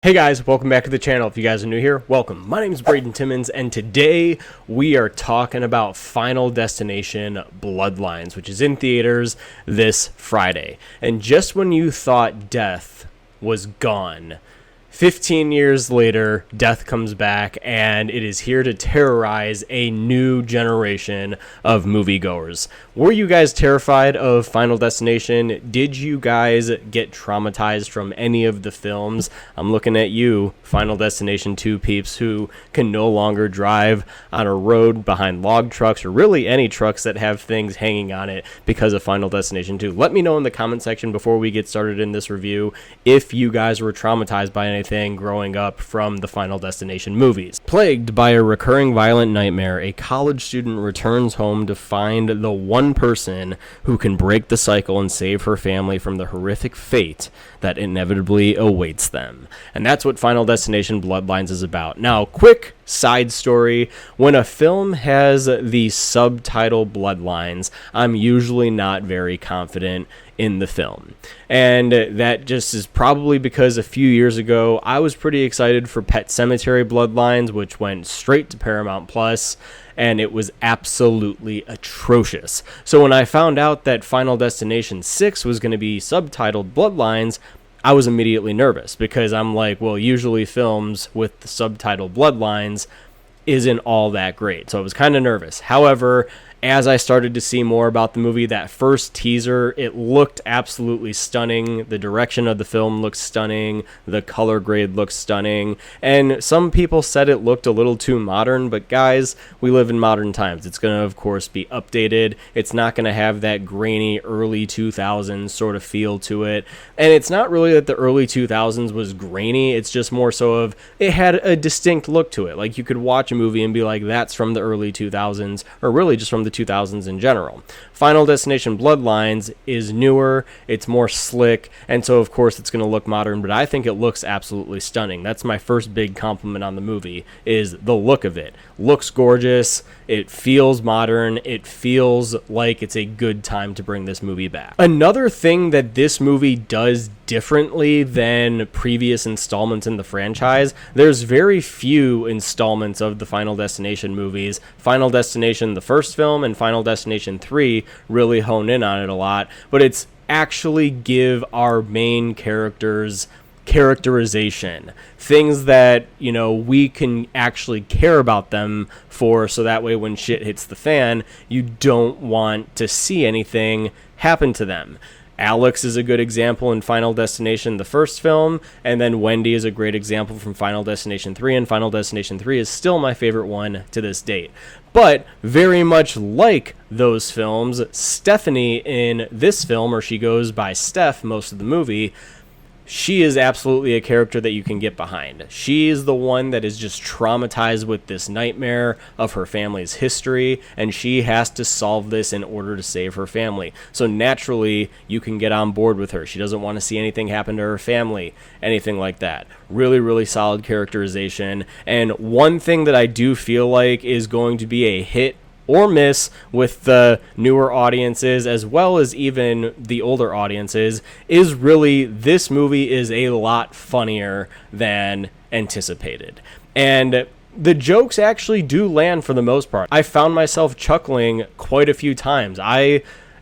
Hey guys, welcome back to the channel. If you guys are new here, welcome. My name is Braden Timmons, and today we are talking about Final Destination Bloodlines, which is in theaters this Friday. And just when you thought death was gone, 15 years later, death comes back, and it is here to terrorize a new generation of moviegoers. Were you guys terrified of Final Destination? Did you guys get traumatized from any of the films? I'm looking at you, Final Destination 2 peeps, who can no longer drive on a road behind log trucks, or really any trucks that have things hanging on it because of Final Destination 2. Let me know in the comment section before we get started in this review if you guys were traumatized by anything growing up from the Final Destination movies. Plagued by a recurring violent nightmare, a college student returns home to find the one person who can break the cycle and save her family from the horrific fate that inevitably awaits them. And that's what Final Destination Bloodlines is about. Now, quick side story: when a film has the subtitle Bloodlines, I'm usually not very confident in the film. And that just is probably because a few years ago, I was pretty excited for Pet Sematary Bloodlines, which went straight to Paramount Plus, and it was absolutely atrocious. So when I found out that Final Destination 6 was going to be subtitled Bloodlines, I was immediately nervous, because I'm like, well, usually films with the subtitle Bloodlines isn't all that great. So I was kind of nervous. However, as I started to see more about the movie, that first teaser, it looked absolutely stunning. The direction of the film looks stunning. The color grade looks stunning. And some people said it looked a little too modern, but guys, we live in modern times. It's going to, of course, be updated. It's not going to have that grainy early 2000s sort of feel to it. And it's not really that the early 2000s was grainy. It's just more so of it had a distinct look to it. Like, you could watch a movie and be like, that's from the early 2000s, or really just from the 2000s in general. Final Destination Bloodlines is newer, it's more slick, and so of course it's going to look modern, but I think it looks absolutely stunning. That's my first big compliment on the movie, is the look of it. Looks gorgeous, it feels modern, it feels like it's a good time to bring this movie back. Another thing that this movie does differently than previous installments in the franchise, there's very few installments of the Final Destination movies. Final Destination, the first film, and Final Destination 3 really hone in on it a lot, but it's actually give our main characters characterization, things that, you know, we can actually care about them for, so that way when shit hits the fan, you don't want to see anything happen to them. Alex is a good example in Final Destination, the first film, and then Wendy is a great example from Final Destination 3, and Final Destination 3 is still my favorite one to this date. But very much like those films, Stephanie in this film, or she goes by Steph most of the movie, she is absolutely a character that you can get behind. She is the one that is just traumatized with this nightmare of her family's history, and she has to solve this in order to save her family. So naturally, you can get on board with her. She doesn't want to see anything happen to her family, anything like that. Really, really solid characterization. And one thing that I do feel like is going to be a hit or miss with the newer audiences, as well as even the older audiences, is really this movie is a lot funnier than anticipated. And the jokes actually do land for the most part. I found myself chuckling quite a few times. I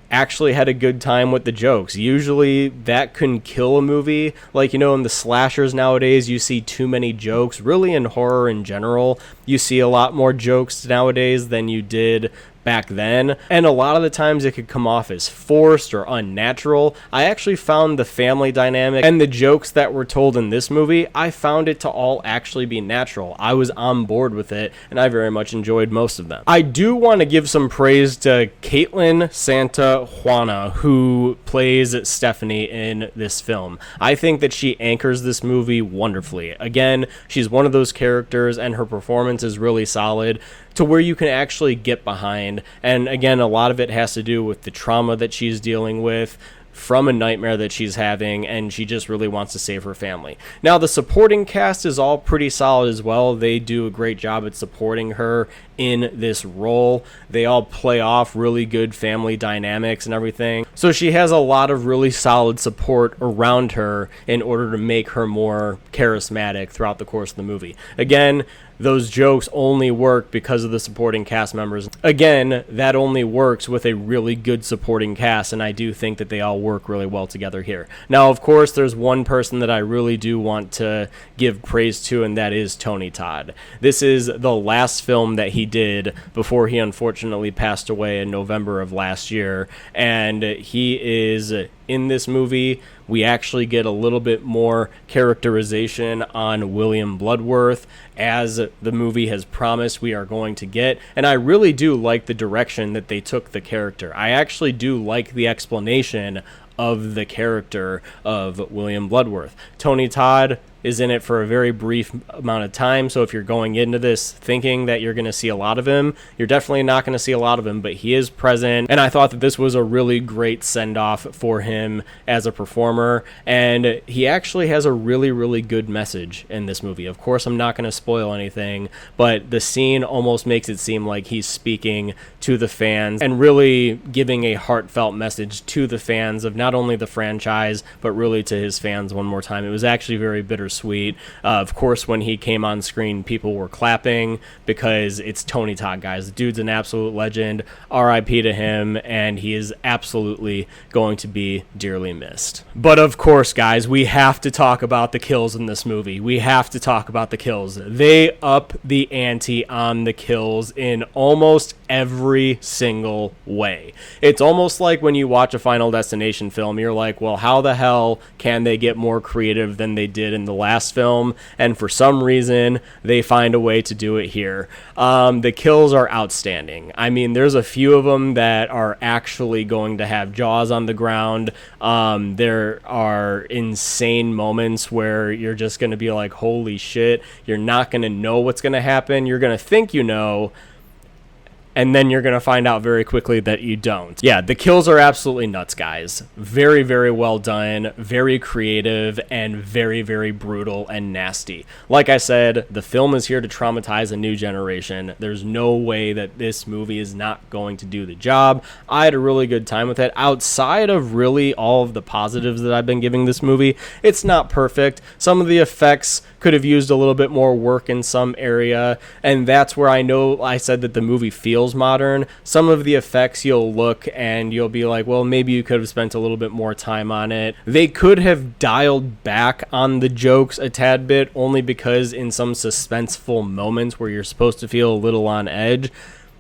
actually had a good time with the jokes. Usually that can kill a movie. Like, you know, in the slashers nowadays, you see too many jokes. Really, in horror in general, you see a lot more jokes nowadays than you did back then, and a lot of the times it could come off as forced or unnatural. I actually found the family dynamic and the jokes that were told in this movie, I found it to all actually be natural. I was on board with it, and I very much enjoyed most of them. I do want to give some praise to Caitlin Santa Juana, who plays Stephanie in this film. I think that she anchors this movie wonderfully. Again, she's one of those characters, and her performance is really solid to where you can actually get behind. And again, a lot of it has to do with the trauma that she's dealing with, from a nightmare that she's having, and she just really wants to save her family. Now, the supporting cast is all pretty solid as well. They do a great job at supporting her in this role. They all play off really good family dynamics and everything. So she has a lot of really solid support around her in order to make her more charismatic throughout the course of the movie. Again, those jokes only work because of the supporting cast members. Again, that only works with a really good supporting cast, and I do think that they all work really well together here. Now, of course, there's one person that I really do want to give praise to, and that is Tony Todd. This is the last film that he did before he unfortunately passed away in November of last year, and he is in this movie. We actually get a little bit more characterization on William Bloodworth, as the movie has promised we are going to get, and I really do like the direction that they took the character. I actually do like the explanation of the character of William Bloodworth. Tony Todd is in it for a very brief amount of time, so if you're going into this thinking that you're going to see a lot of him, you're definitely not going to see a lot of him, but he is present, and I thought that this was a really great send-off for him as a performer, and he actually has a really, really good message in this movie. Of course, I'm not going to spoil anything, but the scene almost makes it seem like he's speaking to the fans and really giving a heartfelt message to the fans of not only the franchise, but really to his fans one more time. It was actually very bittersweet. Of course, when he came on screen, people were clapping because it's Tony Todd, guys. The dude's an absolute legend. R.I.P. to him, and he is absolutely going to be dearly missed. But of course, guys, we have to talk about the kills in this movie. We have to talk about the kills. They up the ante on the kills in almost every single way. It's almost like when you watch a Final Destination film, you're like, well, how the hell can they get more creative than they did in the last film? And for some reason, they find a way to do it here. The kills are outstanding. I mean, there's a few of them that are actually going to have jaws on the ground. There are insane moments where you're just going to be like, holy shit, you're not going to know what's going to happen. You're going to think you know, and then you're going to find out very quickly that you don't. Yeah, the kills are absolutely nuts, guys. Very, very well done, very creative, and very, very brutal and nasty. Like I said, the film is here to traumatize a new generation. There's no way that this movie is not going to do the job. I had a really good time with it. Outside of really all of the positives that I've been giving this movie, it's not perfect. Some of the effects could have used a little bit more work in some area, and that's where I know I said that the movie feels modern. Some of the effects you'll look and you'll be like, well, maybe you could have spent a little bit more time on it. They could have dialed back on the jokes a tad bit, only because in some suspenseful moments where you're supposed to feel a little on edge,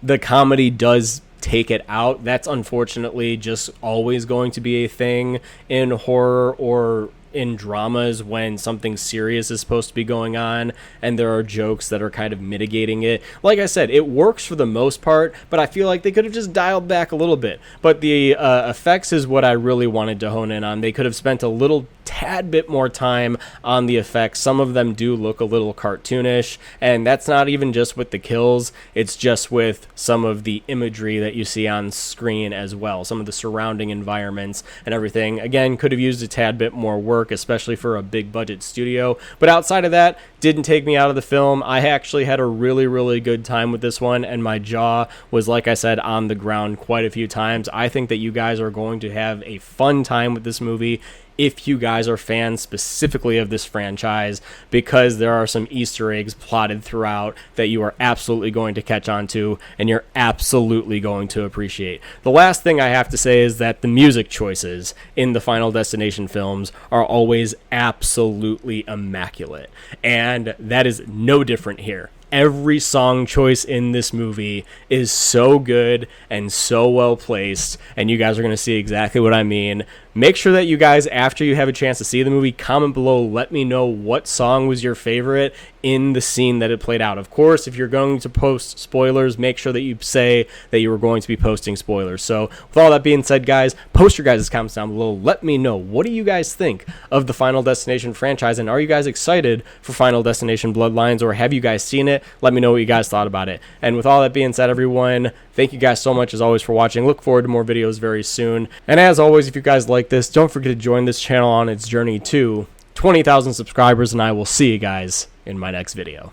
the comedy does take it out. That's unfortunately just always going to be a thing in horror or in dramas when something serious is supposed to be going on and there are jokes that are kind of mitigating it. Like I said, it works for the most part, but I feel like they could have just dialed back a little bit. But the effects is what I really wanted to hone in on. They could have spent a little tad bit more time on the effects. Some of them do look a little cartoonish, and that's not even just with the kills, it's just with some of the imagery that you see on screen as well. Some of the surrounding environments and everything, again, could have used a tad bit more work, especially for a big budget studio. But outside of that, didn't take me out of the film. I actually had a really, really good time with this one, and my jaw was, like I said, on the ground quite a few times. I think that you guys are going to have a fun time with this movie if you guys are fans specifically of this franchise, because there are some Easter eggs plotted throughout that you are absolutely going to catch on to and you're absolutely going to appreciate. The last thing I have to say is that the music choices in the Final Destination films are always absolutely immaculate, and that is no different here. Every song choice in this movie is so good and so well placed, and you guys are going to see exactly what I mean. Make sure that you guys, after you have a chance to see the movie, comment below, let me know what song was your favorite in the scene that it played out. Of course, if you're going to post spoilers, make sure that you say that you were going to be posting spoilers. So with all that being said, guys, post your guys' comments down below. Let me know, what do you guys think of the Final Destination franchise, and are you guys excited for Final Destination Bloodlines, or have you guys seen it? Let me know what you guys thought about it. And with all that being said, everyone, thank you guys so much as always for watching. Look forward to more videos very soon. And as always, if you guys like like this, don't forget to join this channel on its journey to 20,000 subscribers, and I will see you guys in my next video.